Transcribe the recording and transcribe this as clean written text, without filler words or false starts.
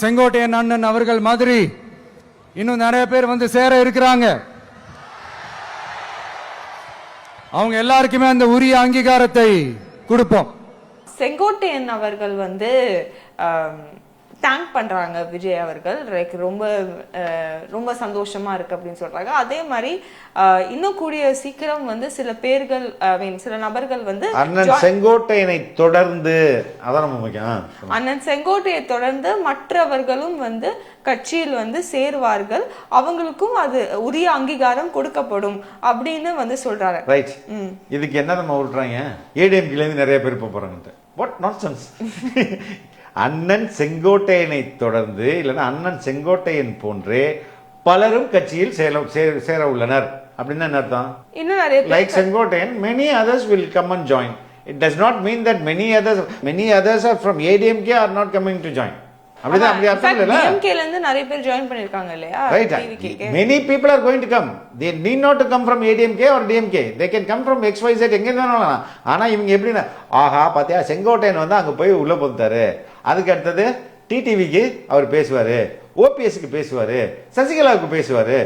செங்கோட்டையன் அண்ணன் அவர்கள் மாதிரி இன்னும் நிறைய பேர் வந்து சேர இருக்கிறாங்க. அவங்க எல்லாருக்குமே அந்த உரிய அங்கீகாரத்தை கொடுப்போம். செங்கோட்டையன் அவர்கள் வந்து தேங்க் பண்றாங்க விஜய் அவர்கள், ரொம்ப ரொம்ப சந்தோஷமா இருக்கு அப்படின்னு சொல்றாங்க. அதே மாதிரி இன்னும் கூடிய சீக்கிரம் வந்து சில பேர்கள் சில நபர்கள் வந்து அண்ணன் செங்கோட்டையனை தொடர்ந்து அண்ணன் செங்கோட்டையை தொடர்ந்து மற்றவர்களும் வந்து கட்சியில் வந்து சேருவார்கள், அவங்களுக்கும் அது உரிய அங்கீகாரம் கொடுக்கப்படும் அப்படின்னு வந்து சொல்றாரு. ரைட். இதுக்கு என்ன நம்ம விட்டுறாங்க, ஏடிஎம்கேல இருந்து நிறைய பேர் போறாங்க. What nonsense. அண்ணன் செங்கோட்டையனை தொடர்ந்து இல்லைன்னா அண்ணன் செங்கோட்டையன் போன்றே பலரும் கட்சியில் சேர உள்ளனர் அப்படின்னு என்ன அர்த்தம்? இன்னும் நிறைய like Sengottaiyan many others will come and join. It does not mean that many others are from ADMK are not coming to join. அப்படிதான், அப்படி அர்த்தம் இல்ல. ADMKல இருந்து நிறைய பேர் ஜாயின் பண்ணிருக்காங்க இல்லையா? Right. Many people are going to come. They need not to come from ADMK or DMK. They can come from XYZ எங்க இருந்தாலும். ஆனா இவங்க எப்படின்னா, ஆஹா பாத்தியா செங்கோட்டையன் வந்து அங்க போய் உள்ள போட்டாரு, அதுக்கு அடுத்தது டிடிவிக்கு அவர் பேசுவாரு, ஓபிஎஸ்க்கு பேசுவாரு, சசிகலாவுக்கு பேசுவாரு.